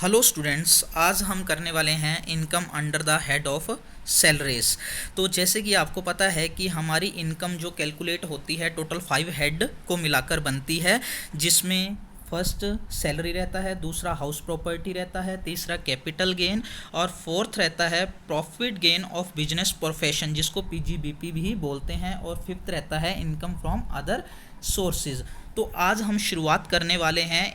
Hello students, आज हम करने वाले हैं income under the head of salaries. तो जैसे कि आपको पता है कि हमारी इनकम जो कैलकुलेट होती है टोटल 5 हेड को मिलाकर बनती है, जिसमें फर्स्ट सैलरी रहता है, दूसरा हाउस प्रॉपर्टी रहता है, तीसरा कैपिटल गेन और फोर्थ रहता है profit gain of business profession जिसको पीजीबीपी भी बोलते हैं, और फिफ्थ रहता है इनकम फ्रॉम अदर सोर्सेज। तो आज हम शुरुआत करने वाले हैं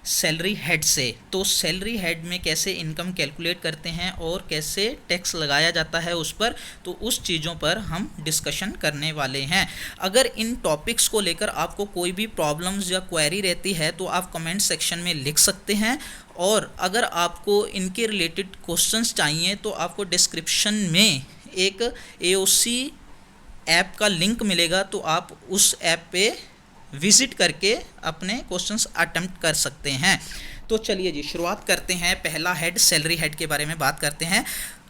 सैलरी हेड से। तो सैलरी हेड में कैसे इनकम कैलकुलेट करते हैं और कैसे टैक्स लगाया जाता है उस पर, तो उस चीज़ों पर हम डिस्कशन करने वाले हैं। अगर इन टॉपिक्स को लेकर आपको कोई भी प्रॉब्लम्स या क्वेरी रहती है तो आप कमेंट सेक्शन में लिख सकते हैं, और अगर आपको इनके रिलेटेड क्वेश्चंस चाहिए तो आपको डिस्क्रिप्शन में एक एओसी ऐप का लिंक मिलेगा, तो आप उस ऐप पे विजिट करके अपने क्वेश्चंस अटेम्प्ट कर सकते हैं। तो चलिए जी शुरुआत करते हैं। पहला हेड सैलरी हेड के बारे में बात करते हैं।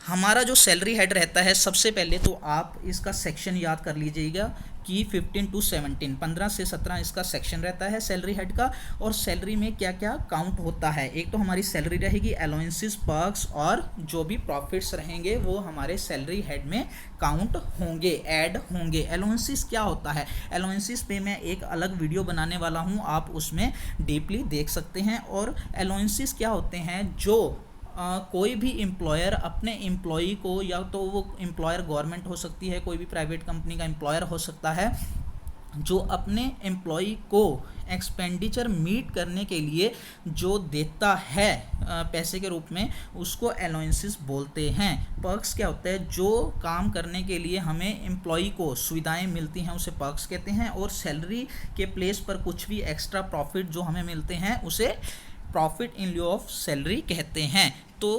हमारा जो सैलरी हेड रहता है, सबसे पहले तो आप इसका सेक्शन याद कर लीजिएगा कि 15 to 17, 15 से 17 इसका सेक्शन रहता है सैलरी हेड का। और सैलरी में क्या क्या काउंट होता है, एक तो हमारी सैलरी रहेगी, अलाउंसेस, पर्क्स और जो भी प्रॉफिट्स रहेंगे वो हमारे सैलरी हेड में काउंट होंगे, ऐड होंगे। अलाउंसेस क्या होता है, अलाउंसेस पे मैं एक अलग वीडियो बनाने वाला हूँ, आप उसमें डीपली देख सकते हैं। और अलाउंसेस क्या होते हैं, जो कोई भी एम्प्लॉयर अपने एम्प्लॉई को, या तो वो एम्प्लॉयर गवर्नमेंट हो सकती है, कोई भी प्राइवेट कंपनी का एम्प्लॉयर हो सकता है, जो अपने एम्प्लॉई को एक्सपेंडिचर मीट करने के लिए जो देता है पैसे के रूप में, उसको अलाउंसेस बोलते हैं। पर्क्स क्या होता है, जो काम करने के लिए हमें एम्प्लॉई को सुविधाएं मिलती हैं उसे पर्क्स कहते हैं। और सैलरी के प्लेस पर कुछ भी एक्स्ट्रा प्रॉफिट जो हमें मिलते हैं उसे प्रॉफिट इन लिeu ऑफ सैलरी कहते हैं। तो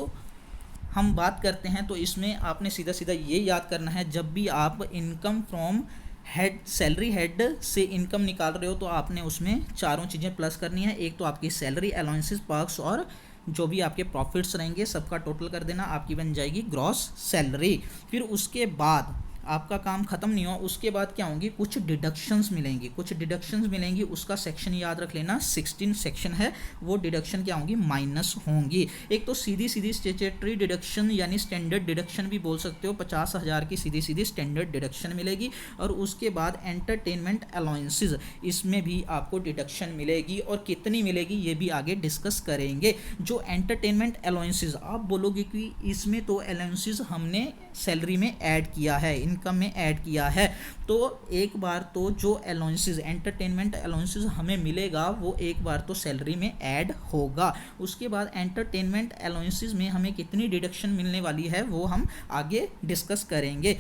हम बात करते हैं, तो इसमें आपने सीधा सीधा ये याद करना है, जब भी आप income from head, salary head से इनकम निकाल रहे हो तो आपने उसमें चारों चीज़ें प्लस करनी है। एक तो आपकी सैलरी, अलाउंसेस, पर्क्स और जो भी आपके प्रॉफिट्स रहेंगे सबका टोटल कर देना, आपकी बन जाएगी ग्रॉस सैलरी। फिर उसके बाद आपका काम खत्म नहीं हुआ, उसके बाद क्या होंगी, कुछ डिडक्शंस मिलेंगी, कुछ डिडक्शंस मिलेंगी, उसका सेक्शन याद रख लेना, 16 सेक्शन है। वो डिडक्शन क्या होंगी, माइनस होंगी। एक तो सीधी सीधी स्टेचुटरी डिडक्शन यानी स्टैंडर्ड डिडक्शन भी बोल सकते हो, 50,000 की सीधी सीधी स्टैंडर्ड डिडक्शन मिलेगी। और उसके बाद एंटरटेनमेंट अलाउंसेस, इसमें भी आपको डिडक्शन मिलेगी, और कितनी मिलेगी ये भी आगे डिस्कस करेंगे। जो एंटरटेनमेंट अलाउंसेस, आप बोलोगे कि इसमें तो अलाउंसेस हमने सैलरी में ऐड किया है, इनकम में ऐड किया है, तो एक बार तो जो अलाउंसेस, एंटरटेनमेंट अलाउंसेस हमें मिलेगा वो एक बार तो सैलरी में ऐड होगा। उसके बाद एंटरटेनमेंट अलाउंसेस में हमें कितनी डिडक्शन मिलने वाली है वो हम आगे डिस्कस करेंगे।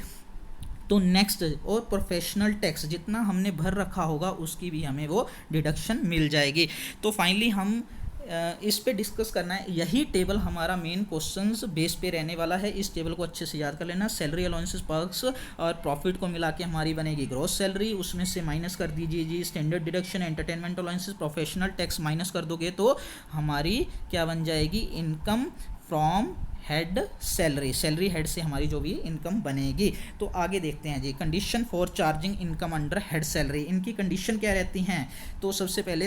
तो नेक्स्ट, और प्रोफेशनल टैक्स जितना हमने भर रखा होगा उसकी भी हमें वो डिडक्शन मिल जाएगी। तो फाइनली हम इस पे डिस्कस करना है। यही टेबल हमारा मेन क्वेश्चंस बेस पे रहने वाला है, इस टेबल को अच्छे से याद कर लेना। सैलरी, अलाउंसेस, पर्क्स और प्रॉफिट को मिला के हमारी बनेगी ग्रॉस सैलरी, उसमें से माइनस कर दीजिए जी standard deduction, entertainment allowances, professional tax minus कर दोगे तो हमारी क्या बन जाएगी, income from head salary, salary head से हमारी जो भी इनकम बनेगी। तो आगे देखते हैं जी, condition for charging income under head salary, इनकी कंडीशन क्या रहती हैं। तो सबसे पहले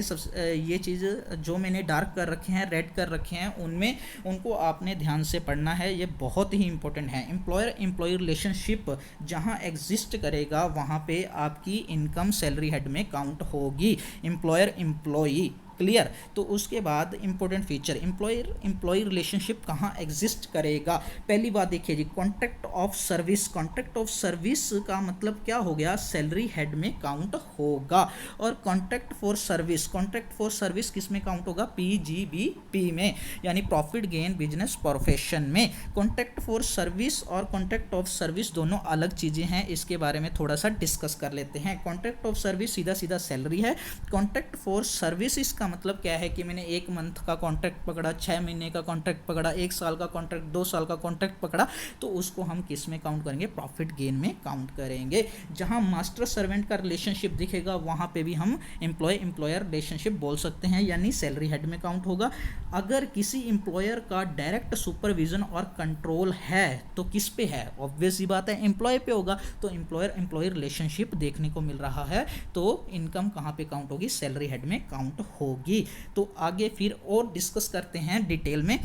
ये चीज़ जो मैंने डार्क कर रखे हैं, रेड कर रखे हैं, उनमें उनको आपने ध्यान से पढ़ना है, ये बहुत ही इंपॉर्टेंट है। एम्प्लॉयर एम्प्लॉई रिलेशनशिप जहाँ एग्जिस्ट करेगा वहाँ पे आपकी इनकम सैलरी हेड में काउंट होगी, एम्प्लॉयर एम्प्लॉई, क्लियर। तो उसके बाद important feature, employer employee relationship कहाँ एग्जिस्ट करेगा। पहली बात देखिए जी, contract of service, contract of service का मतलब क्या हो गया, सैलरी हेड में काउंट होगा। और contract for service, contract for service किस में काउंट होगा, पीजीबीपी में, यानी प्रॉफिट गेन बिजनेस प्रोफेशन में। कॉन्ट्रैक्ट फॉर सर्विस और कॉन्ट्रैक्ट ऑफ सर्विस दोनों अलग चीज़ें हैं, इसके बारे में थोड़ा सा डिस्कस कर लेते हैं। कॉन्ट्रैक्ट ऑफ सर्विस सीधा सीधा सैलरी है। कॉन्ट्रैक्ट फॉर सर्विस इसका मतलब क्या है कि मैंने 1 मंथ का कॉन्ट्रैक्ट पकड़ा, 6 महीने का कॉन्ट्रैक्ट पकड़ा, 1 साल का कॉन्ट्रैक्ट, 2 साल का कॉन्ट्रैक्ट पकड़ा, तो उसको हम किस में काउंट करेंगे, प्रॉफिट गेन में काउंट करेंगे। जहां मास्टर सर्वेंट का रिलेशनशिप दिखेगा वहां पे भी हम एम्प्लॉय एम्प्लॉयर रिलेशनशिप बोल सकते हैं, यानी सैलरी हेड में काउंट होगा। अगर किसी एम्प्लॉयर का डायरेक्ट सुपरविजन और कंट्रोल है तो किस पे है, ऑब्वियस ही बात है एम्प्लॉय पे होगा, तो एम्प्लॉयर एम्प्लॉय रिलेशनशिप देखने को मिल रहा है, तो इनकम कहाँ पे काउंट होगी, सैलरी हेड में काउंट होगी। होगी। तो आगे फिर और डिस्कस करते हैं डिटेल में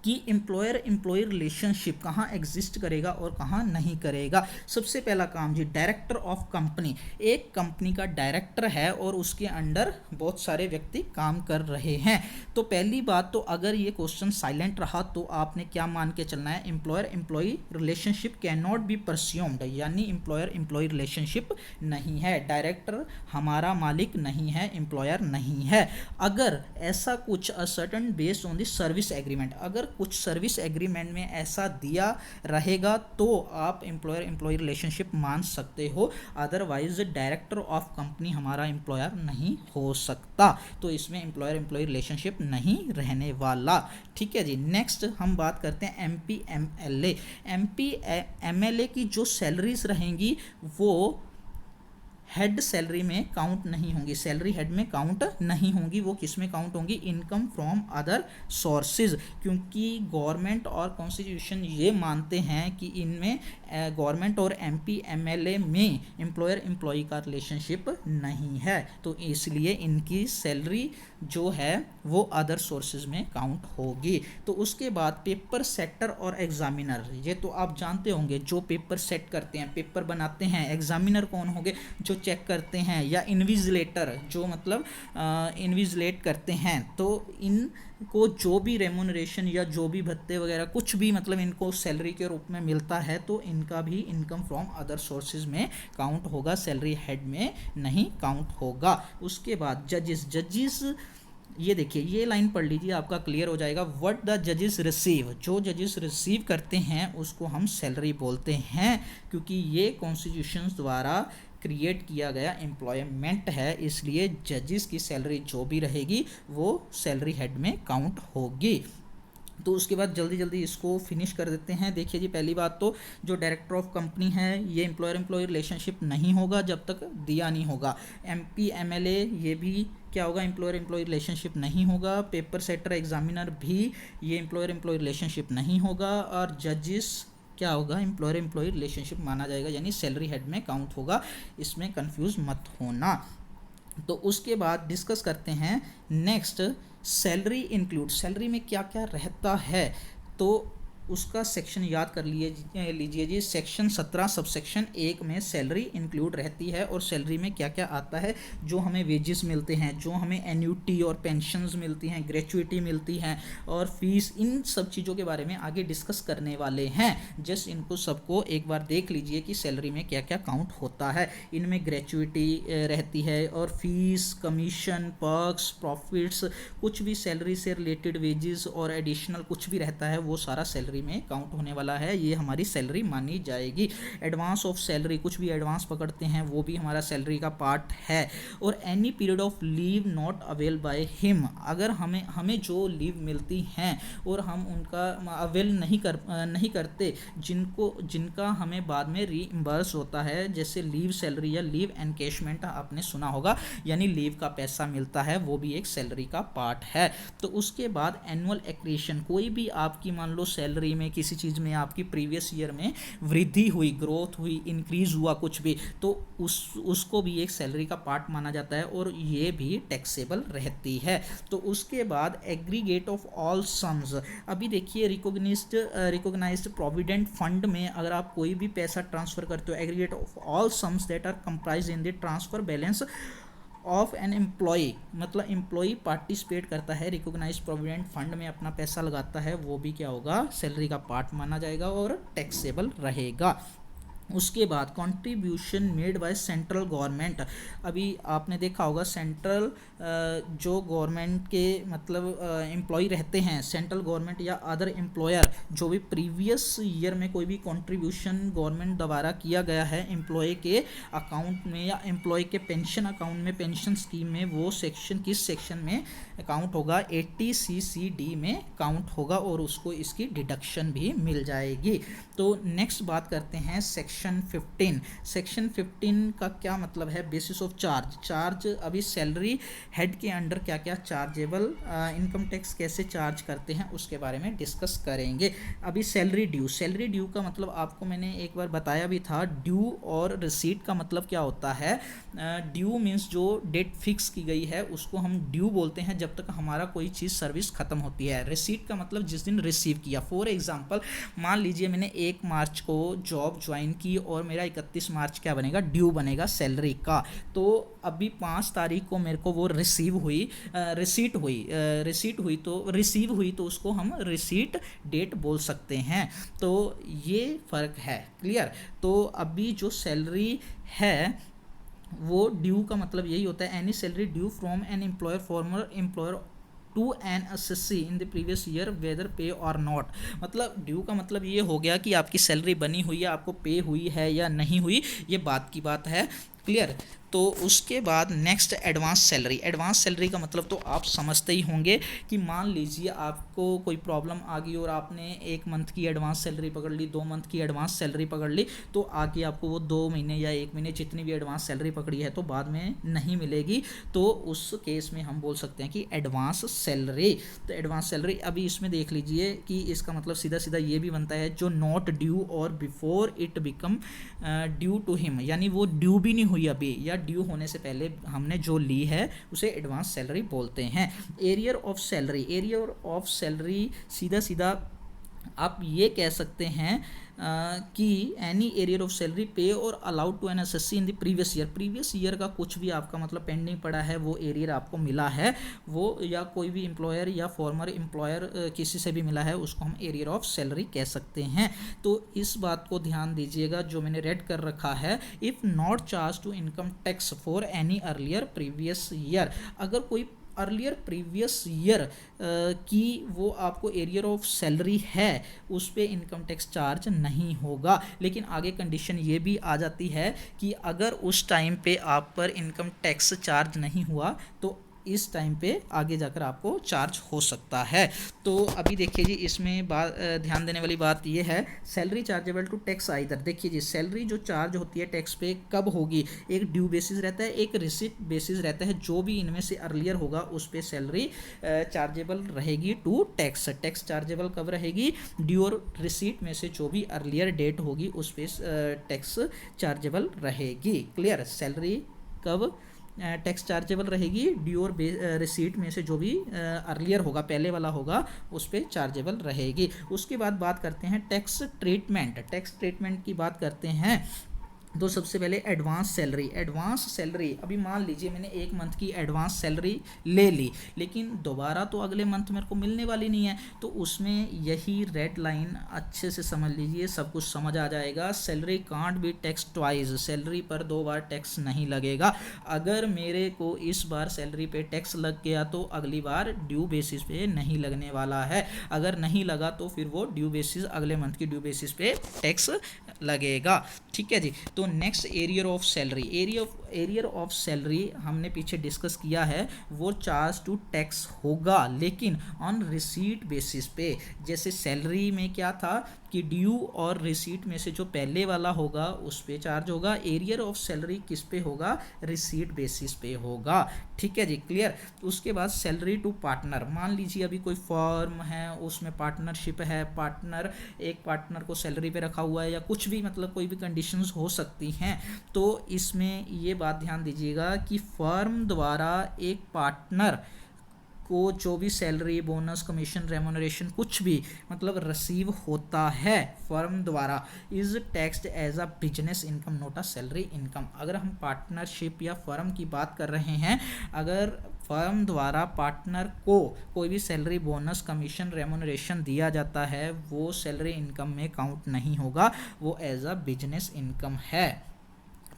कि एम्प्लॉयर एम्प्लॉय रिलेशनशिप कहाँ एग्जिस्ट करेगा और कहाँ नहीं करेगा। सबसे पहला काम जी, डायरेक्टर ऑफ कंपनी। एक कंपनी का डायरेक्टर है और उसके अंडर बहुत सारे व्यक्ति काम कर रहे हैं। तो पहली बात तो अगर ये क्वेश्चन साइलेंट रहा तो आपने क्या मान के चलना है, employer employee relationship can not be presumed, यानी एम्प्लॉयर एम्प्लॉय रिलेशनशिप नहीं है, डायरेक्टर हमारा मालिक नहीं है, एम्प्लॉयर नहीं है। अगर ऐसा कुछ a certain based on the service agreement, अगर कुछ सर्विस एग्रीमेंट में ऐसा दिया रहेगा तो आप एम्प्लॉयर एम्प्लॉय रिलेशनशिप मान सकते हो, अदरवाइज डायरेक्टर ऑफ कंपनी हमारा एम्प्लॉयर नहीं हो सकता। तो इसमें एम्प्लॉयर एम्प्लॉय रिलेशनशिप नहीं रहने वाला। ठीक है जी। नेक्स्ट हम बात करते हैं एमपीएमएलए। एमपीएमएलए की जो सैलरीज रहेंगी वो हेड सैलरी में काउंट नहीं होंगी, सैलरी हेड में काउंट नहीं होंगी, वो किस में काउंट होंगी, इनकम फ्रॉम अदर सोर्सेज, क्योंकि गवर्नमेंट और कॉन्स्टिट्यूशन ये मानते हैं कि इनमें गवर्नमेंट और एमपीएमएलए में एम्प्लॉयर एम्प्लॉई का रिलेशनशिप नहीं है, तो इसलिए इनकी सैलरी जो है वो अदर सोर्सेज में काउंट होगी। तो उसके बाद पेपर सेटर और एग्जामिनर, ये तो आप जानते होंगे, जो पेपर सेट करते हैं, पेपर बनाते हैं। एग्जामिनर कौन होंगे, जो चेक करते हैं, या इन्विजिलेटर जो मतलब इन्विजिलेट करते हैं। तो इनको जो भी रेमुनरेशन या जो भी भत्ते वगैरह कुछ भी मतलब इनको सैलरी के रूप में मिलता है तो इनका भी इनकम फ्रॉम अदर सोर्सेज में काउंट होगा, सैलरी हेड में नहीं काउंट होगा। उसके बाद जजेस, ये देखिए ये लाइन पढ़ लीजिए, आपका क्लियर हो जाएगा। व्हाट द जजेस रिसीव, जो जजेस रिसीव करते हैं उसको हम सैलरी बोलते हैं, क्योंकि ये कॉन्स्टिट्यूशन द्वारा क्रिएट किया गया एम्प्लॉयमेंट है, इसलिए जजेस की सैलरी जो भी रहेगी वो सैलरी हेड में काउंट होगी। तो उसके बाद जल्दी जल्दी इसको फिनिश कर देते हैं। देखिए जी, पहली बात तो जो डायरेक्टर ऑफ कंपनी है ये एम्प्लॉयर एम्प्लॉय रिलेशनशिप नहीं होगा जब तक दिया नहीं होगा। एमपीएमएलए ये भी क्या होगा, एम्प्लॉयर एम्प्लॉय रिलेशनशिप नहीं होगा। पेपर सेटर एग्जामिनर भी ये एम्प्लॉयर एम्प्लॉय रिलेशनशिप नहीं होगा। और जजेस क्या होगा, एम्प्लॉयर एम्प्लॉय रिलेशनशिप माना जाएगा, यानी सैलरी हेड में काउंट होगा, इसमें कंफ्यूज मत होना। तो उसके बाद डिस्कस करते हैं नेक्स्ट, सैलरी इंक्लूड, सैलरी में क्या क्या रहता है, तो उसका सेक्शन याद कर लीजिए जी। सेक्शन 17 सबसेक्शन 1 में सैलरी इंक्लूड रहती है, और सैलरी में क्या क्या आता है, जो हमें वेजेस मिलते हैं, जो हमें एन्यूटी और पेंशन्स मिलती हैं, ग्रेचुइटी मिलती हैं और फीस, इन सब चीज़ों के बारे में आगे डिस्कस करने वाले हैं। जस्ट इनको सबको एक बार देख लीजिए कि सैलरी में क्या क्या काउंट होता है। इनमें ग्रेचुइटी रहती है और फीस, कमीशन, पर्क्स, प्रॉफिट्स, कुछ भी सैलरी से रिलेटेड वेजेस और एडिशनल कुछ भी रहता है वो सारा सैलरी में काउंट होने वाला है, ये हमारी सैलरी मानी जाएगी। एडवांस ऑफ सैलरी, कुछ भी एडवांस पकड़ते हैं वो भी हमारा सैलरी का पार्ट है। और any period of leave not avail by him, अगर हमें जो लीव मिलती हैं और हम उनका अवेल नहीं करते, जिनका हमें बाद में रीइंबर्स होता है, जैसे लीव सैलरी या लीव एनकेशमेंट आपने सुना होगा, यानी लीव का पैसा मिलता है, वो भी एक सैलरी का पार्ट है। तो उसके बाद एनुअल एक्रीशन, कोई भी आपकी मान लो सैलरी में किसी चीज़ में आपकी प्रीवियस ईयर में वृद्धि हुई, ग्रोथ हुई, इंक्रीज हुआ कुछ भी, तो उसको भी एक सैलरी का पार्ट माना जाता है और ये भी टैक्सेबल रहती है। तो उसके बाद एग्रीगेट ऑफ ऑल सम्स, अभी देखिए रिकॉग्नाइज्ड प्रोविडेंट फंड में अगर आप कोई भी पैसा ट्रांसफर करते हो, aggregate of all sums that are comprise in the transfer balance of an employee, मतलब एम्प्लॉई पार्टिसिपेट करता है रिकॉग्नाइज प्रोविडेंट फंड में, अपना पैसा लगाता है, वो भी क्या होगा, सैलरी का पार्ट माना जाएगा और टैक्सेबल रहेगा। उसके बाद contribution made by central government, अभी आपने देखा होगा सेंट्रल जो गवर्नमेंट के मतलब एम्प्लॉय रहते हैं, सेंट्रल गवर्नमेंट या अदर एम्प्लॉयर, जो भी प्रीवियस ईयर में कोई भी कंट्रीब्यूशन गवर्नमेंट द्वारा किया गया है एम्प्लॉय के अकाउंट में या एम्प्लॉय के पेंशन अकाउंट में, पेंशन स्कीम में, वो सेक्शन किस सेक्शन में काउंट होगा, 80CCD में काउंट होगा और उसको इसकी डिडक्शन भी मिल जाएगी। तो नेक्स्ट बात करते हैं सेक्शन सेक्शन 15 का क्या मतलब है? बेसिस ऑफ चार्ज अभी सैलरी हेड के अंडर क्या क्या चार्जेबल इनकम टैक्स कैसे चार्ज करते हैं उसके बारे में डिस्कस करेंगे। अभी सैलरी ड्यू का मतलब आपको मैंने एक बार बताया भी था। ड्यू और रिसीट का मतलब क्या होता है? ड्यू मीन्स जो डेट फिक्स की गई है उसको हम ड्यू बोलते हैं जब तक हमारा कोई चीज़ सर्विस खत्म होती है। रिसीट का मतलब जिस दिन रिसीव किया। फॉर एग्जांपल मान लीजिए मैंने 1 मार्च को जॉब ज्वाइन की और मेरा 31 मार्च क्या बनेगा? ड्यू बनेगा सैलरी का। तो अभी 5 तारीख को मेरे को वो रिसीव हुई, रिसीट हुई तो रिसीव हुई तो उसको हम रिसीट डेट बोल सकते हैं। तो ये फ़र्क है। क्लियर? तो अभी जो सैलरी है वो ड्यू का मतलब यही होता है, any salary due from an employer former employer to an assessee in the previous year whether pay और नॉट। मतलब ड्यू का मतलब ये हो गया कि आपकी सैलरी बनी हुई है, आपको पे हुई है या नहीं हुई, ये बात की बात है। क्लियर? तो उसके बाद नेक्स्ट एडवांस सैलरी का मतलब तो आप समझते ही होंगे कि मान लीजिए आपको कोई प्रॉब्लम आ गई और आपने 1 मंथ की एडवांस सैलरी पकड़ ली, 2 मंथ की एडवांस सैलरी पकड़ ली, तो आगे आपको वो 2 महीने या 1 महीने जितनी भी एडवांस सैलरी पकड़ी है तो बाद में नहीं मिलेगी। तो उस केस में हम बोल सकते हैं कि एडवांस सैलरी। तो एडवांस सैलरी अभी इसमें देख लीजिए कि इसका मतलब सीधा सीधा ये भी बनता है जो नॉट ड्यू और before it become due to him, यानी वो ड्यू भी नहीं हुई अभी या ड्यू होने से पहले हमने जो ली है उसे एडवांस सैलरी बोलते हैं। एरियर ऑफ सैलरी सीधा सीधा आप ये कह सकते हैं कि any arrear of salary pay और allowed to an assessee in the previous year का कुछ भी आपका मतलब पेंडिंग पड़ा है, वो एरियर आपको मिला है, वो या कोई भी एम्प्लॉयर या फॉर्मर एम्प्लॉयर किसी से भी मिला है, उसको हम एरियर ऑफ सैलरी कह सकते हैं। तो इस बात को ध्यान दीजिएगा जो मैंने रेड कर रखा है, if not charge to income tax for any earlier previous year. अगर कोई अर्लियर प्रीवियस ईयर की वो आपको एरियर ऑफ सैलरी है उस पे इनकम टैक्स चार्ज नहीं होगा। लेकिन आगे कंडीशन ये भी आ जाती है कि अगर उस टाइम पे आप पर इनकम टैक्स चार्ज नहीं हुआ तो इस टाइम पे आगे जाकर आपको चार्ज हो सकता है। तो अभी देखिए जी इसमें ध्यान देने वाली बात ये है, salary chargeable to tax either. देखिए जी सैलरी जो चार्ज होती है टैक्स पे कब होगी? एक ड्यू बेसिस रहता है, एक रिसिट बेसिस रहता है। जो भी इनमें से अर्लियर होगा उस पर सैलरी चार्जेबल रहेगी टू टैक्स। टैक्स चार्जेबल कब रहेगी? ड्यू और रिसीट में से जो भी अर्लियर डेट होगी उस पर टैक्स चार्जेबल रहेगी। क्लियर? सैलरी कब टैक्स चार्जेबल रहेगी? ड्यू और रिसीट में से जो भी अर्लियर होगा, पहले वाला होगा, उस पर चार्जेबल रहेगी। उसके बाद बात करते हैं टैक्स ट्रीटमेंट की बात करते हैं। तो सबसे पहले एडवांस सैलरी अभी मान लीजिए मैंने 1 मंथ की एडवांस सैलरी ले ली, लेकिन दोबारा तो अगले मंथ मेरे को मिलने वाली नहीं है, तो उसमें यही रेड लाइन अच्छे से समझ लीजिए, सब कुछ समझ आ जाएगा। Salary can't be tax twice, salary पर 2 बार टैक्स नहीं लगेगा। अगर मेरे को इस बार सैलरी पे टैक्स लग गया तो अगली बार ड्यू बेसिस पे नहीं लगने वाला है। अगर नहीं लगा तो फिर वो ड्यू बेसिस, अगले मंथ की ड्यू बेसिस पे टैक्स लगेगा। ठीक है जी। तो नेक्स्ट एरियर ऑफ सैलरी हमने पीछे डिस्कस किया है, वो चार्ज टू टैक्स होगा लेकिन ऑन रिसीट बेसिस पे। जैसे सैलरी में क्या था कि ड्यू और रिसीट में से जो पहले वाला होगा उस पे चार्ज होगा। एरियर ऑफ सैलरी किस पे होगा? रिसीट बेसिस पे होगा। ठीक है जी। क्लियर? उसके बाद सैलरी टू पार्टनर, मान लीजिए अभी कोई फर्म है उसमें पार्टनरशिप है, एक पार्टनर को सैलरी पे रखा हुआ है या कुछ भी, मतलब कोई भी कंडीशंस हो सकती हैं। तो इसमें ये बात ध्यान दीजिएगा कि फर्म द्वारा एक पार्टनर को जो भी सैलरी, बोनस, कमीशन, रेम्यूनरेशन कुछ भी मतलब रिसीव होता है फर्म द्वारा, is taxed as a business income not a salary income. अगर हम पार्टनरशिप या फर्म की बात कर रहे हैं, अगर फर्म द्वारा पार्टनर को कोई भी सैलरी, बोनस, कमीशन, रेम्यूनरेशन दिया जाता है, वो सैलरी इनकम में काउंट नहीं होगा, वो एज अ बिजनेस इनकम है।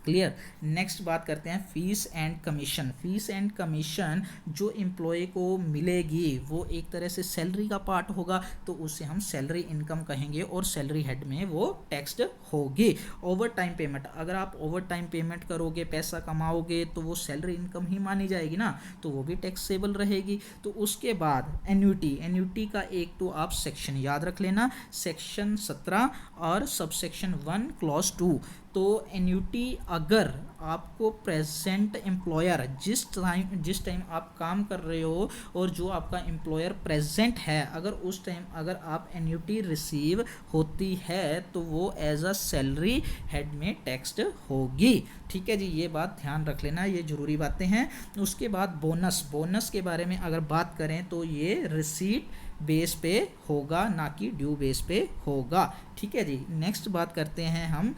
क्लियर। नेक्स्ट बात करते हैं fees and commission. Fees and commission जो एम्प्लॉय को मिलेगी वो एक तरह से सैलरी का पार्ट होगा, तो उसे हम सैलरी इनकम कहेंगे और सैलरी हेड में वो टैक्स्ड होगी। ओवर टाइम पेमेंट, अगर आप ओवर टाइम पेमेंट करोगे, पैसा कमाओगे, तो वो सैलरी इनकम ही मानी जाएगी ना, तो वो भी टैक्सेबल रहेगी। तो उसके बाद एन्युटी, एन्युटी का एक तो आप सेक्शन याद रख लेना, सेक्शन 17 और सबसेक्शन 1 क्लॉज 2। तो एन्युटी अगर आपको प्रेजेंट एम्प्लॉयर जिस टाइम आप काम कर रहे हो और जो आपका एम्प्लॉयर प्रेजेंट है, अगर उस टाइम अगर आप एन्युटी रिसीव होती है तो वो एज अ सैलरी हेड में टैक्स्ड होगी। ठीक है जी, ये बात ध्यान रख लेना, ये ज़रूरी बातें हैं। उसके बाद बोनस, बोनस के बारे में अगर बात करें तो ये रिसीट बेस पे होगा, ना कि ड्यू बेस पे होगा। ठीक है जी। नेक्स्ट बात करते हैं हम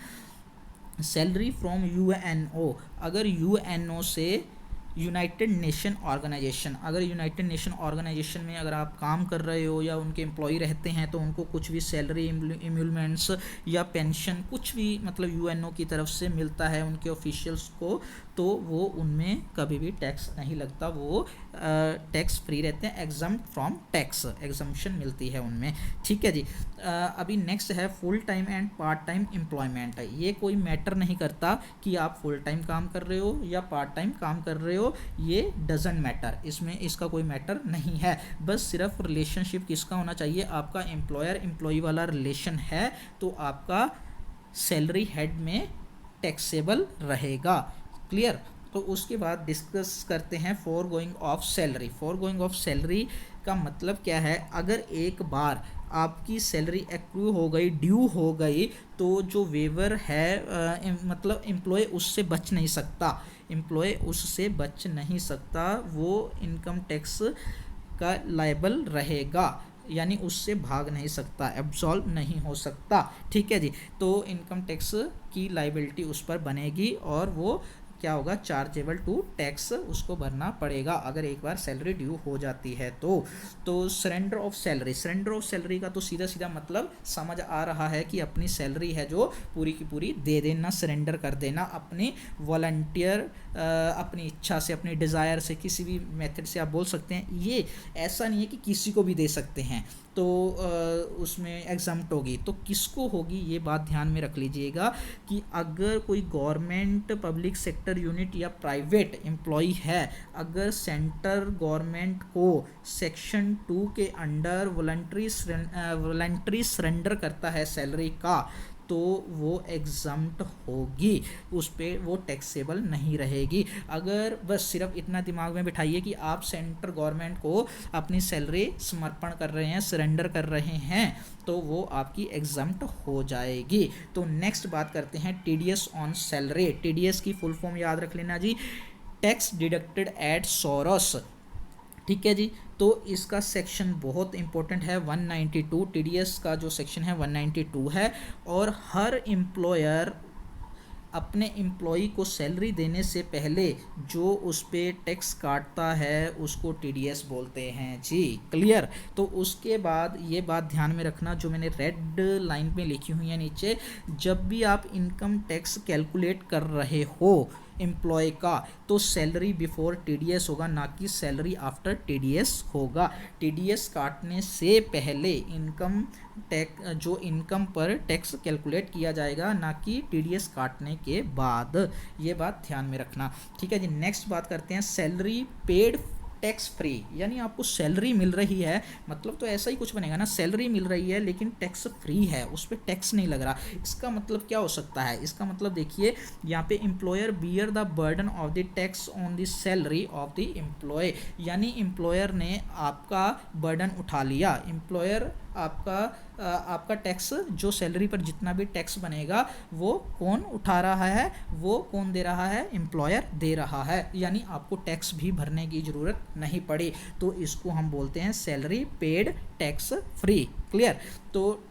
सैलरी फ्रॉम यूएनओ। अगर यूएनओ से यूनाइटेड नेशन ऑर्गेनाइजेशन, अगर यूनाइटेड नेशन ऑर्गेनाइजेशन में अगर आप काम कर रहे हो या उनके एम्प्लॉय रहते हैं तो उनको कुछ भी सैलरी इम्यूलमेंट्स या पेंशन कुछ भी मतलब यूएनओ की तरफ से मिलता है उनके ऑफिशियल्स को, तो वो उनमें कभी भी टैक्स नहीं लगता, वो टैक्स फ्री रहते हैं, एग्जम्प्ट फ्रॉम टैक्स, एग्जम्पशन मिलती है उनमें। ठीक है जी। अभी नेक्स्ट है full time and part time employment. ये कोई मैटर नहीं करता कि आप फुल टाइम काम कर रहे हो या पार्ट टाइम काम कर रहे हो, ये डजंट मैटर, इसमें इसका कोई मैटर नहीं है। बस सिर्फ रिलेशनशिप किसका होना चाहिए, आपका एम्प्लॉयर एम्प्लॉई वाला रिलेशन है तो आपका सैलरी हेड में टैक्सेबल रहेगा। क्लियर। तो उसके बाद डिस्कस करते हैं foregoing of salary. Foregoing of salary का मतलब क्या है, अगर एक बार आपकी सैलरी एक्रू हो गई, ड्यू हो गई, तो जो वेवर है मतलब एम्प्लॉय उससे बच नहीं सकता, एम्प्लॉय उससे बच नहीं सकता, वो इनकम टैक्स का लायबल रहेगा, यानी उससे भाग नहीं सकता, एब्जॉल्व नहीं हो सकता। ठीक है जी। तो इनकम टैक्स की लायबिलिटी उस पर बनेगी और वो क्या होगा, चार्जेबल टू टैक्स उसको भरना पड़ेगा अगर एक बार सैलरी ड्यू हो जाती है तो surrender of salary, surrender of salary का तो सीधा सीधा मतलब समझ आ रहा है कि अपनी सैलरी है जो पूरी की पूरी दे देना, सरेंडर कर देना, अपनी वॉलंटियर अपनी इच्छा से, अपनी डिज़ायर से, किसी भी मेथड से आप बोल सकते हैं। ये ऐसा नहीं है कि किसी को भी दे सकते हैं तो उसमें एग्जम्प्ट होगी, तो किसको होगी ये बात ध्यान में रख लीजिएगा कि अगर कोई गवर्नमेंट पब्लिक सेक्टर यूनिट या प्राइवेट एम्प्लॉई है, अगर सेंट्रल गवर्नमेंट को सेक्शन 2 के अंडर वॉलंटरी सरेंडर करता है सैलरी का, तो वो एग्जम्प्ट होगी, उस पर वो टैक्सेबल नहीं रहेगी। अगर बस सिर्फ इतना दिमाग में बिठाइए कि आप सेंट्रल गवर्नमेंट को अपनी सैलरी समर्पण कर रहे हैं, सरेंडर कर रहे हैं, तो वो आपकी एग्जम्प्ट हो जाएगी। तो नेक्स्ट बात करते हैं टीडीएस ऑन सैलरी। टीडीएस की फुल फॉर्म याद रख लेना जी, टैक्स डिडक्टेड एट सोर्स। ठीक है जी। तो इसका सेक्शन बहुत इंपॉर्टेंट है 192, टीडीएस का जो सेक्शन है 192 है, और हर एम्प्लॉयर अपने एम्प्लॉई को सैलरी देने से पहले जो उस पर टैक्स काटता है उसको टीडीएस बोलते हैं जी। क्लियर। तो उसके बाद ये बात ध्यान में रखना जो मैंने रेड लाइन में लिखी हुई है नीचे, जब भी आप इनकम टैक्स कैलकुलेट कर रहे हो एम्प्लॉय का, तो सैलरी बिफोर टीडीएस होगा, ना कि सैलरी आफ्टर टीडीएस होगा। टीडीएस काटने से पहले इनकम टैक्स जो इनकम पर टैक्स कैलकुलेट किया जाएगा, ना कि टीडीएस काटने के बाद, ये बात ध्यान में रखना। ठीक है जी। नेक्स्ट बात करते हैं सैलरी पेड टैक्स फ्री, यानी आपको सैलरी मिल रही है, मतलब तो ऐसा ही कुछ बनेगा ना, सैलरी मिल रही है लेकिन टैक्स फ्री है, उस पर टैक्स नहीं लग रहा। इसका मतलब क्या हो सकता है, इसका मतलब देखिए यहाँ पे employer bear the burden of the tax on the salary of the employee, यानी एम्प्लॉयर ने आपका बर्डन उठा लिया, एम्प्लॉयर आपका टैक्स जो सैलरी पर जितना भी टैक्स बनेगा वो कौन उठा रहा है, वो कौन दे रहा है, एम्प्लॉयर दे रहा है, यानी आपको टैक्स भी भरने की ज़रूरत नहीं पड़ी, तो इसको हम बोलते हैं salary paid tax free. Clear. तो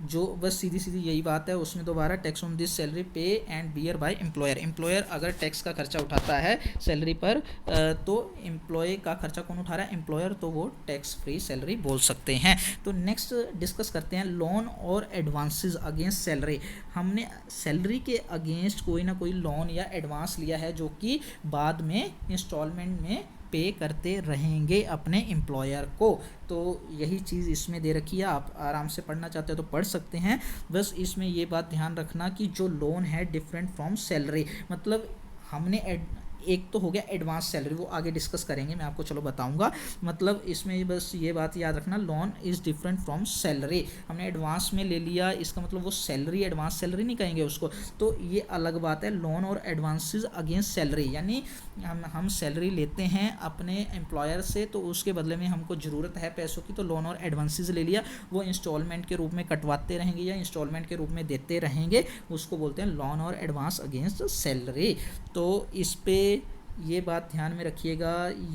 जो बस सीधी सीधी यही बात है, उसमें दोबारा tax on this salary pay and bear by employer. Employer अगर टैक्स का खर्चा उठाता है सैलरी पर तो एम्प्लॉय का खर्चा कौन उठा रहा है? एम्प्लॉयर, तो वो टैक्स फ्री सैलरी बोल सकते हैं। तो नेक्स्ट डिस्कस करते हैं लोन और एडवांसेस अगेंस्ट सैलरी। हमने सैलरी के अगेंस्ट कोई ना कोई लोन या एडवांस लिया है जो कि बाद में इंस्टॉलमेंट में पे करते रहेंगे अपने एम्प्लॉयर को। तो यही चीज़ इसमें दे रखी है, आप आराम से पढ़ना चाहते हो तो पढ़ सकते हैं। बस इसमें ये बात ध्यान रखना कि जो लोन है डिफरेंट फ्रॉम सैलरी, मतलब हमने एक तो हो गया एडवांस सैलरी, वो आगे डिस्कस करेंगे, मैं आपको चलो बताऊंगा। मतलब इसमें बस ये बात याद रखना, loan is different from salary. हमने एडवांस में ले लिया, इसका मतलब वो सैलरी एडवांस सैलरी नहीं कहेंगे उसको, तो ये अलग बात है। लोन और एडवांसेस अगेंस्ट सैलरी, यानी हम सैलरी लेते हैं अपने एम्प्लॉयर से, तो उसके बदले में हमको ज़रूरत है पैसों की, तो लोन और एडवांसेस ले लिया, वो इंस्टॉलमेंट के रूप में कटवाते रहेंगे या इंस्टॉलमेंट के रूप में देते रहेंगे, उसको बोलते हैं लोन और एडवांस अगेंस्ट सैलरी। तो इस पे ये बात ध्यान में रखिएगा,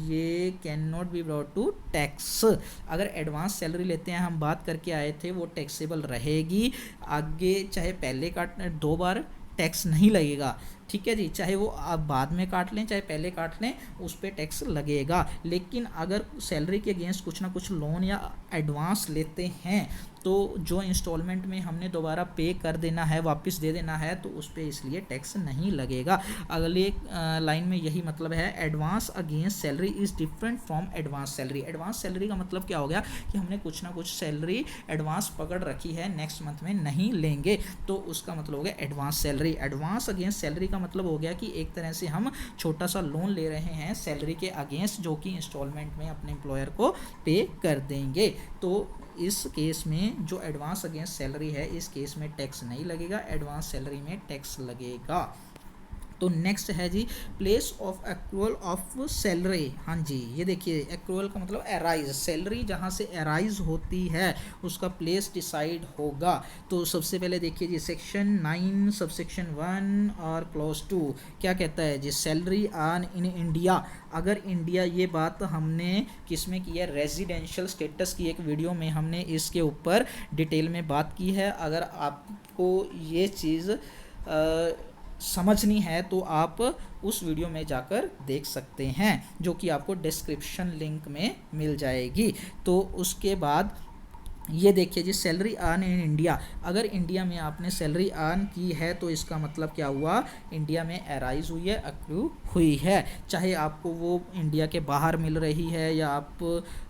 ये can not be brought to tax. अगर एडवांस सैलरी लेते हैं, हम बात करके आए थे, वो टैक्सेबल रहेगी। आगे चाहे पहले काट 2 बार टैक्स नहीं लगेगा, ठीक है जी, चाहे वो आप बाद में काट लें चाहे पहले काट लें, उस पर टैक्स लगेगा। लेकिन अगर सैलरी के अगेंस्ट कुछ ना कुछ लोन या एडवांस लेते हैं, तो जो इंस्टॉलमेंट में हमने दोबारा पे कर देना है, वापस दे देना है, तो उस पर इसलिए टैक्स नहीं लगेगा। अगले लाइन में यही मतलब है, advance against salary is different from advance salary. Advance salary का मतलब क्या हो गया कि हमने कुछ ना कुछ सैलरी एडवांस पकड़ रखी है, नेक्स्ट मंथ में नहीं लेंगे, तो उसका मतलब हो गया advance salary. Advance against salary का मतलब हो गया कि एक तरह से हम छोटा सा लोन ले रहे हैं सैलरी के अगेंस्ट, जो कि इंस्टॉलमेंट में अपने एम्प्लॉयर को पे कर देंगे। तो इस केस में जो एडवांस अगेंस्ट सैलरी है, इस केस में टैक्स नहीं लगेगा, एडवांस सैलरी में टैक्स लगेगा। तो नेक्स्ट है जी place of accrual of salary. हाँ जी, ये देखिए एक्रूअल का मतलब अराइज, सैलरी जहाँ से अराइज होती है उसका प्लेस डिसाइड होगा। तो सबसे पहले देखिए जी सेक्शन 9 सबसेक्शन 1 और क्लॉज 2 क्या कहता है जी, सैलरी अर्न इन इंडिया। अगर इंडिया, ये बात हमने किस में की है, रेजिडेंशियल स्टेटस की एक वीडियो में हमने इसके ऊपर डिटेल में बात की है। अगर आपको ये चीज़ समझनी है तो आप उस वीडियो में जाकर देख सकते हैं, जो कि आपको डिस्क्रिप्शन लिंक में मिल जाएगी। तो उसके बाद ये देखिए जी सैलरी अर्न इन इंडिया। अगर इंडिया में आपने सैलरी अर्न की है तो इसका मतलब क्या हुआ, इंडिया में अराइज हुई है, अक्रू हुई है। चाहे आपको वो इंडिया के बाहर मिल रही है या आप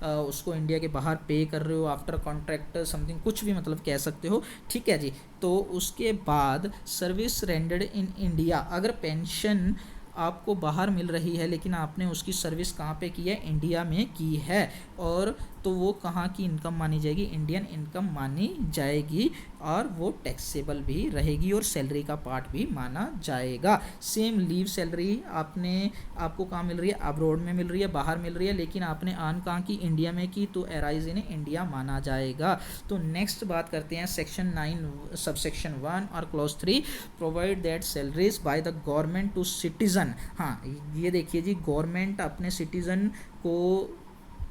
उसको इंडिया के बाहर पे कर रहे हो आफ्टर कॉन्ट्रैक्ट समथिंग, कुछ भी मतलब कह सकते हो, ठीक है जी। तो उसके बाद सर्विस रेंडर्ड इन इंडिया। अगर पेंशन आपको बाहर मिल रही है लेकिन आपने उसकी सर्विस कहाँ पे की है, इंडिया में की है, और तो वो कहाँ की इनकम मानी जाएगी, इंडियन इनकम मानी जाएगी, और वो टैक्सेबल भी रहेगी और सैलरी का पार्ट भी माना जाएगा। सेम लीव सैलरी आपको कहाँ मिल रही है, अब्रॉड में मिल रही है, बाहर मिल रही है, लेकिन आपने अर्न कहाँ की, इंडिया में की, तो अराइज इन इंडिया माना जाएगा। तो नेक्स्ट बात करते हैं सेक्शन 9 सबसेक्शन 1 और clause 3 provide that salaries by the government to citizen. हाँ, ये देखिए जी, गवर्नमेंट अपने सिटीजन को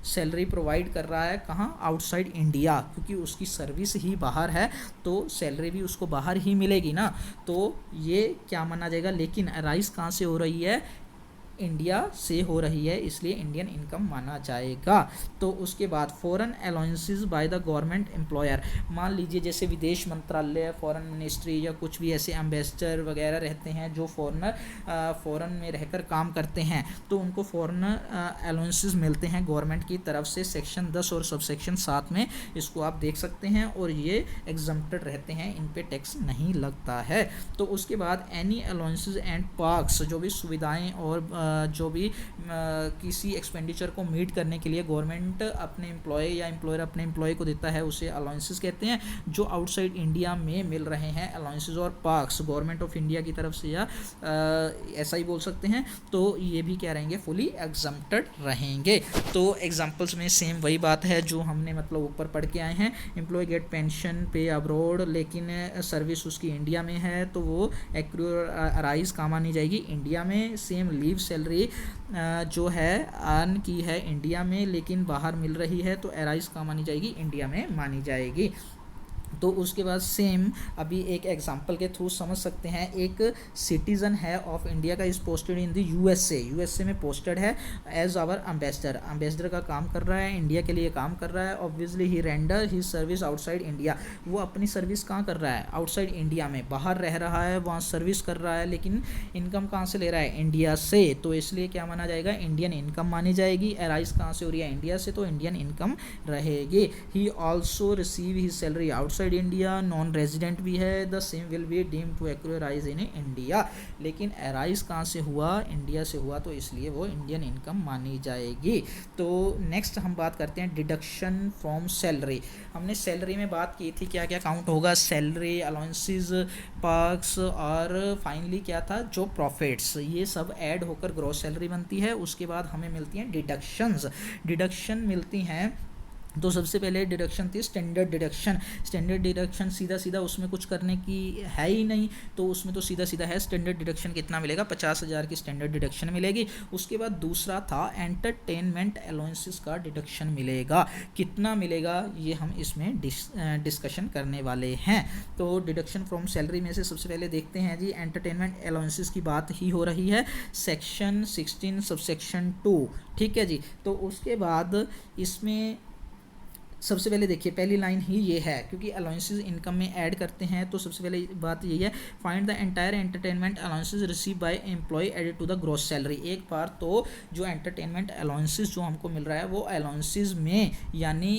सैलरी प्रोवाइड कर रहा है, कहाँ, आउटसाइड इंडिया, क्योंकि उसकी सर्विस ही बाहर है तो सैलरी भी उसको बाहर ही मिलेगी ना, तो ये क्या माना जाएगा। लेकिन अराइज कहाँ से हो रही है, इंडिया से हो रही है, इसलिए इंडियन इनकम माना जाएगा। तो उसके बाद foreign allowances bye the government employer. मान लीजिए जैसे विदेश मंत्रालय, फॉरेन मिनिस्ट्री या कुछ भी ऐसे एम्बेसडर वगैरह रहते हैं जो फॉरेन में रहकर काम करते हैं, तो उनको फॉरेन अलाउंसेस मिलते हैं गवर्नमेंट की तरफ से। सेक्शन 10 और सबसेक्शन 7 में इसको आप देख सकते हैं, और ये एग्जम्प्टेड रहते हैं, इन पे टैक्स नहीं लगता है। तो उसके बाद एनी अलाउंसेस एंड पार्क्स, जो भी सुविधाएं और जो भी किसी एक्सपेंडिचर को मीट करने के लिए गवर्नमेंट अपने एम्प्लॉय या एम्प्लॉयर अपने एम्प्लॉय को देता है, उसे अलाउंसेस कहते हैं, जो आउटसाइड इंडिया में मिल रहे हैं। अलाउंसेस और पार्क्स गवर्नमेंट ऑफ इंडिया की तरफ से या ऐसा ही बोल सकते हैं, तो ये भी क्या रहेंगे, फुली एग्जम्प्टेड रहेंगे। तो एग्जांपल्स में सेम वही बात है जो हमने मतलब ऊपर पढ़ के आए हैं। एम्प्लॉय गेट पेंशन पे अब्रॉड, लेकिन सर्विस उसकी इंडिया में है, तो वो एक्रूअल अराइज कहाँ मानी जाएगी, इंडिया में। सेम लीव सैलरी जो है अर्न की है इंडिया में लेकिन बाहर मिल रही है, तो अराइज कहाँ मानी जाएगी, इंडिया में मानी जाएगी। तो उसके बाद सेम अभी एक एग्जांपल के थ्रू समझ सकते हैं। एक सिटीज़न है ऑफ इंडिया का is posted in the USA में पोस्टेड है एज आवर एम्बेसडर का काम कर रहा है, इंडिया के लिए काम कर रहा है। ऑब्वियसली ही रेंडर ही सर्विस आउटसाइड इंडिया, वो अपनी सर्विस कहाँ कर रहा है, आउटसाइड इंडिया में, बाहर रह रहा है, वहाँ सर्विस कर रहा है, लेकिन इनकम कहाँ से ले रहा है, इंडिया से। तो इसलिए क्या माना जाएगा, इंडियन इनकम मानी जाएगी। एराइज कहाँ से हो रही है, इंडिया से, तो इंडियन इनकम रहेगी। He also receive he salary outside India, non resident भी है, the same will be deemed to accrue rise in India. लेकिन एराइज कहाँ से हुआ, इंडिया से हुआ, तो इसलिए वो इंडियन इनकम मानी जाएगी। तो नेक्स्ट हम बात करते हैं डिडक्शन फ्रॉम सैलरी। हमने सैलरी में बात की थी क्या क्या काउंट होगा, सैलरी, अलाउंसेस, पर्क्स और फाइनली क्या था, जो प्रॉफिट्स, ये सब ऐड होकर ग्रॉस सैलरी बनती है। उसके बाद हमें मिलती हैं डिडक्शन मिलती हैं। तो सबसे पहले डिडक्शन थी स्टैंडर्ड डिडक्शन सीधा सीधा उसमें कुछ करने की है ही नहीं, तो उसमें तो सीधा सीधा है स्टैंडर्ड डिडक्शन कितना मिलेगा, 50,000 की स्टैंडर्ड डिडक्शन मिलेगी। उसके बाद दूसरा था एंटरटेनमेंट अलाउंसेस का डिडक्शन मिलेगा, कितना मिलेगा ये हम इसमें डिस्कशन करने वाले हैं। तो डिडक्शन फ्रॉम सैलरी में से सबसे पहले देखते हैं जी, एंटरटेनमेंट अलाउंसेस की बात ही हो रही है, सेक्शन 16 सबसेक्शन 2, ठीक है जी। तो उसके बाद इसमें सबसे पहले देखिए पहली लाइन ही ये है, क्योंकि अलाउंसेस इनकम में ऐड करते हैं, तो सबसे पहले बात यही है, find the entire entertainment allowances receive by employee added to the gross salary. एक बार तो जो एंटरटेनमेंट अलाउंसेस जो हमको मिल रहा है वो अलाउंसेस में, यानी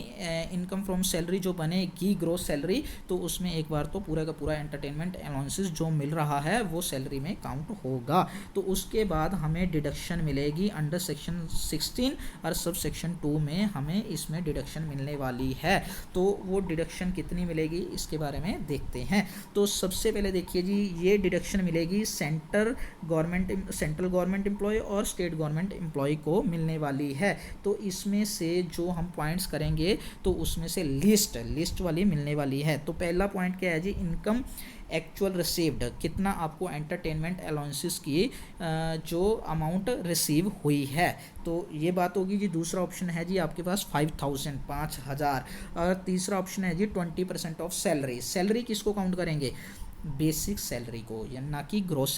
इनकम फ्रॉम सैलरी जो बनेगी ग्रॉस सैलरी, तो उसमें एक बार तो पूरा का पूरा एंटरटेनमेंट अलाउंसेस जो मिल रहा है वो सैलरी में काउंट होगा। तो उसके बाद हमें डिडक्शन मिलेगी अंडर सेक्शन 16 और सब सेक्शन 2 में हमें इसमें डिडक्शन मिलने वाली है। तो वो डिडक्शन कितनी मिलेगी इसके बारे में देखते हैं। तो सबसे पहले देखिए जी, ये डिडक्शन मिलेगी सेंट्रल गवर्नमेंट एम्प्लॉय और स्टेट गवर्नमेंट एम्प्लॉय को मिलने वाली है। तो इसमें से जो हम पॉइंट्स करेंगे तो उसमें से लिस्ट वाली मिलने वाली है। तो पहला पॉइंट क्या है जी, इनकम एक्चुअल रिसीव्ड, कितना आपको एंटरटेनमेंट अलाउंसेस की जो अमाउंट रिसीव हुई है, तो ये बात होगी जी। दूसरा ऑप्शन है जी आपके पास 5,000 और तीसरा ऑप्शन है जी 20% ऑफ सैलरी किसको काउंट करेंगे, बेसिक सैलरी को, या ना कि ग्रोस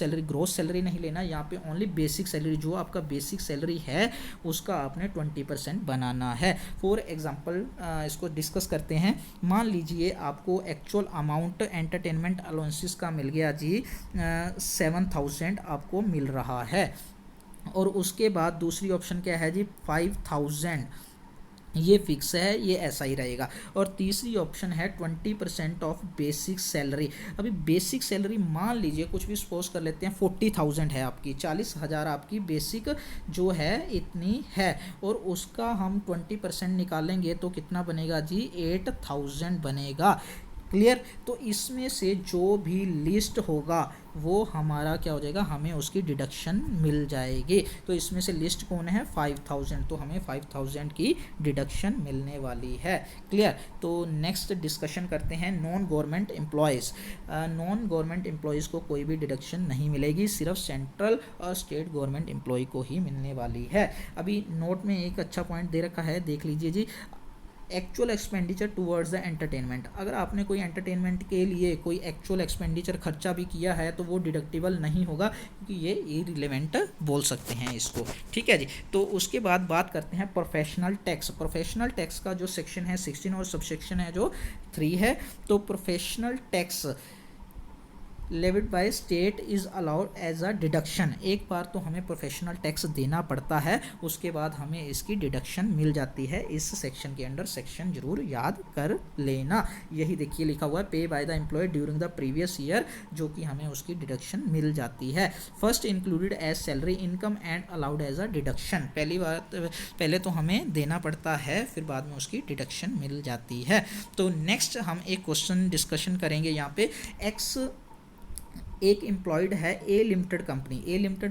सैलरी नहीं लेना, यहाँ पे ओनली बेसिक सैलरी, जो आपका बेसिक सैलरी है उसका आपने 20% बनाना है। फॉर एग्जांपल इसको डिस्कस करते हैं। मान लीजिए आपको एक्चुअल अमाउंट एंटरटेनमेंट अलाउंसेस का मिल गया जी 7,000 आपको मिल रहा है, और उसके बाद दूसरी ऑप्शन क्या है जी 5,000, ये फिक्स है, ये ऐसा ही रहेगा। और तीसरी ऑप्शन है 20% ऑफ बेसिक सैलरी। अभी बेसिक सैलरी मान लीजिए कुछ भी सपोज कर लेते हैं 40,000 है आपकी, 40,000 आपकी बेसिक जो है इतनी है, और उसका हम 20% निकालेंगे तो कितना बनेगा जी 8,000 बनेगा। क्लियर। तो इसमें से जो भी लिस्ट होगा वो हमारा क्या हो जाएगा, हमें उसकी डिडक्शन मिल जाएगी। तो इसमें से लिस्ट कौन है 5,000, तो हमें 5,000 की डिडक्शन मिलने वाली है। क्लियर। तो नेक्स्ट डिस्कशन करते हैं non government employees. Non government employees को कोई भी डिडक्शन नहीं मिलेगी, सिर्फ सेंट्रल और स्टेट गवर्नमेंट एम्प्लॉय को ही मिलने वाली है। अभी नोट में एक अच्छा पॉइंट दे रखा है, देख लीजिए जी, actual expenditure towards the entertainment. अगर आपने कोई एंटरटेनमेंट के लिए कोई एक्चुअल एक्सपेंडिचर खर्चा भी किया है तो वो डिडक्टिबल नहीं होगा, क्योंकि ये इररिलेवेंट बोल सकते हैं इसको, ठीक है जी। तो उसके बाद बात करते हैं प्रोफेशनल टैक्स का जो सेक्शन है 16 और सबसेक्शन है जो 3 है। तो professional tax levied by state is allowed as a deduction. एक बार तो हमें प्रोफेशनल टैक्स देना पड़ता है, उसके बाद हमें इसकी डिडक्शन मिल जाती है। इस सेक्शन के अंडर सेक्शन जरूर याद कर लेना। यही देखिए लिखा हुआ है, pay by the employee during the previous year, जो कि हमें उसकी डिडक्शन मिल जाती है। First included as salary income and allowed as a deduction. पहली बात, पहले तो हमें देना पड़ता है, फिर बाद में उसकी डिडक्शन मिल जाती है। तो नेक्स्ट हम एक क्वेश्चन डिस्कशन करेंगे यहाँ पे। एक एम्प्लॉयड है ए लिमिटेड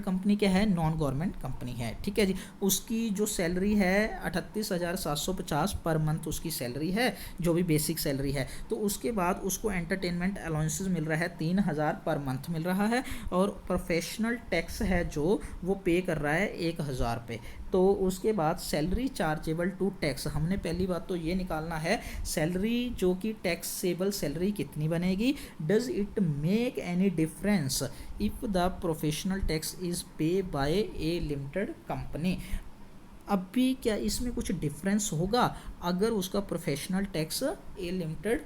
कंपनी क्या है, नॉन गवर्नमेंट कंपनी है, ठीक है जी। उसकी जो सैलरी है 38,750 पर मंथ उसकी सैलरी है, जो भी बेसिक सैलरी है। तो उसके बाद उसको एंटरटेनमेंट अलाउंसेस मिल रहा है 3,000 पर मंथ मिल रहा है, और प्रोफेशनल टैक्स है जो वो पे कर रहा है 1,000 पे। तो उसके बाद सैलरी चार्जेबल टू टैक्स, हमने पहली बात तो ये निकालना है सैलरी जो कि टैक्सेबल सैलरी कितनी बनेगी। Does it make any difference if the professional tax is pay by a limited company. अब भी क्या इसमें कुछ डिफरेंस होगा अगर उसका professional tax a limited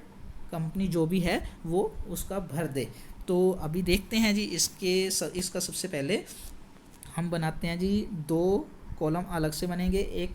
company जो भी है वो उसका भर दे। तो अभी देखते हैं जी इसका सबसे पहले हम बनाते हैं जी दो कॉलम अलग से बनेंगे। एक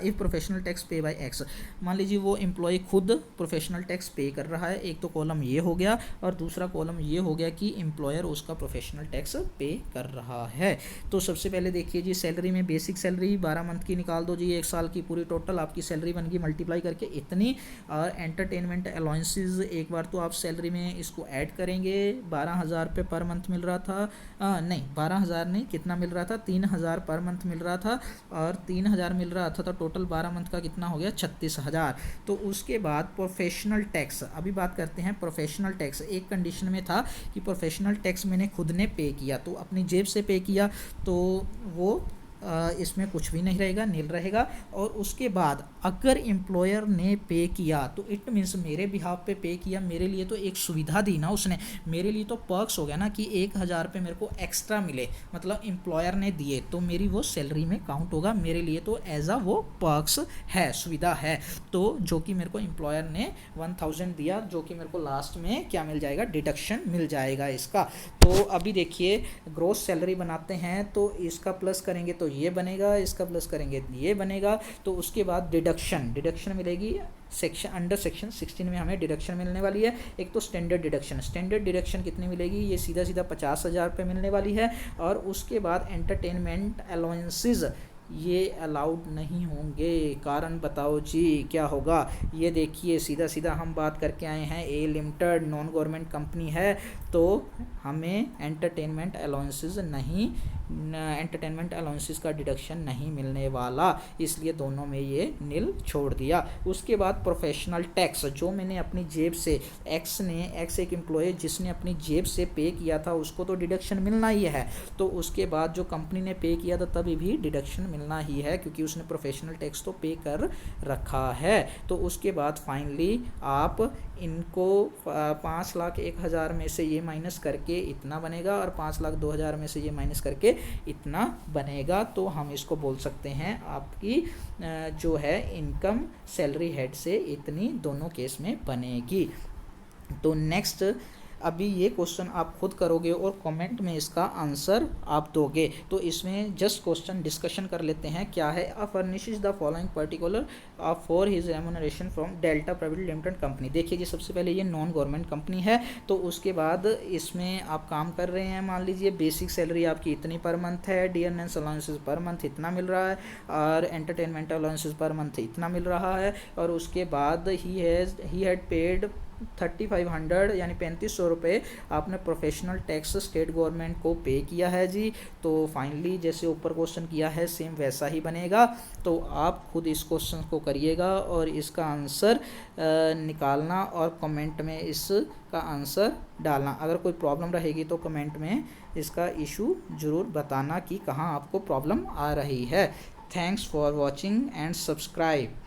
इफ प्रोफेशनल टैक्स पे बाय एक्स, मान लीजिए वो एम्प्लॉय खुद प्रोफेशनल टैक्स पे कर रहा है, एक तो कॉलम ये हो गया और दूसरा कॉलम ये हो गया कि एम्प्लॉयर उसका प्रोफेशनल टैक्स पे कर रहा है। तो सबसे पहले देखिए जी सैलरी में बेसिक सैलरी 12 मंथ की निकाल दो जी, एक साल की पूरी टोटल आपकी सैलरी बन गई मल्टीप्लाई करके इतनी। और एंटरटेनमेंट अलाउंसेस एक बार तो आप सैलरी में इसको ऐड करेंगे, 12,000 रुपये पर मंथ मिल रहा था, नहीं 12,000 नहीं, कितना मिल रहा था 3,000 पर मंथ मिल रहा था और 3,000 मिल रहा था तो टोटल 12 मंथ का कितना हो गया 36,000। तो उसके बाद प्रोफेशनल टैक्स, अभी बात करते हैं प्रोफेशनल टैक्स। एक कंडीशन में था कि प्रोफेशनल टैक्स मैंने खुद ने पे किया तो अपनी जेब से पे किया तो वो इसमें कुछ भी नहीं रहेगा, नील रहेगा। और उसके बाद अगर एम्प्लॉयर ने पे किया तो इट मीन्स मेरे बिहाफ पे पे किया, मेरे लिए तो एक सुविधा दी ना उसने, मेरे लिए तो पर्क्स हो गया ना कि 1,000 रुपये मेरे को एक्स्ट्रा मिले, मतलब एम्प्लॉयर ने दिए तो मेरी वो सैलरी में काउंट होगा, मेरे लिए तो एज आ वो पर्क्स है, सुविधा है। तो जो कि मेरे को एम्प्लॉयर ने 1,000 दिया जो कि मेरे को लास्ट में क्या मिल जाएगा, डिडक्शन मिल जाएगा इसका। तो अभी देखिए ग्रोस सैलरी बनाते हैं तो इसका प्लस करेंगे तो ये बनेगा, इसका प्लस करेंगे ये बनेगा। तो उसके बाद डिडक्शन मिलेगी सेक्शन अंडर सेक्शन 16 में हमें डिडक्शन मिलने वाली है। एक तो स्टैंडर्ड डिडक्शन कितनी मिलेगी, ये सीधा 50,000 रुपये मिलने वाली है। और उसके बाद एंटरटेनमेंट अलाउंसेस ये अलाउड नहीं होंगे, कारण बताओ जी क्या होगा। ये देखिए सीधा हम बात करके आए हैं ए लिमिटेड नॉन गवर्नमेंट कंपनी है तो हमें एंटरटेनमेंट अलाउंसेस का डिडक्शन नहीं मिलने वाला, इसलिए दोनों में ये नील छोड़ दिया। उसके बाद प्रोफेशनल टैक्स जो मैंने अपनी जेब से एक्स एक एम्प्लॉय जिसने अपनी जेब से पे किया था उसको तो डिडक्शन मिलना ही है। तो उसके बाद जो कंपनी ने पे किया था तभी भी डिडक्शन मिलना ही है क्योंकि उसने प्रोफेशनल टैक्स तो पे कर रखा है। तो उसके बाद फाइनली आप इनको 5,01,000 में से ये माइनस करके इतना बनेगा और 5,02,000 में से ये माइनस करके इतना बनेगा। तो हम इसको बोल सकते हैं आपकी जो है इनकम सैलरी हेड से इतनी दोनों केस में बनेगी। तो नेक्स्ट अभी ये क्वेश्चन आप खुद करोगे और कमेंट में इसका आंसर आप दोगे। तो इसमें जस्ट क्वेश्चन डिस्कशन कर लेते हैं क्या है। A furnishes the following particular for his remuneration from Delta private limited company. देखिए जी सबसे पहले ये नॉन गवर्नमेंट कंपनी है तो उसके बाद इसमें आप काम कर रहे हैं, मान लीजिए बेसिक सैलरी आपकी इतनी पर मंथ है, डियरनेस अलाउंसेस पर मंथ इतना मिल रहा है और एंटरटेनमेंट अलाउंसेस पर मंथ इतना मिल रहा है। और उसके बाद ही हैड पेड 3,500 यानी 3,500 रुपये आपने प्रोफेशनल टैक्स स्टेट गवर्नमेंट को पे किया है जी। तो फाइनली जैसे ऊपर क्वेश्चन किया है सेम वैसा ही बनेगा। तो आप खुद इस क्वेश्चन को करिएगा और इसका आंसर निकालना और कमेंट में इसका आंसर डालना। अगर कोई प्रॉब्लम रहेगी तो कमेंट में इसका इशू ज़रूर बताना कि कहाँ आपको प्रॉब्लम आ रही है। Thanks for watching and subscribe.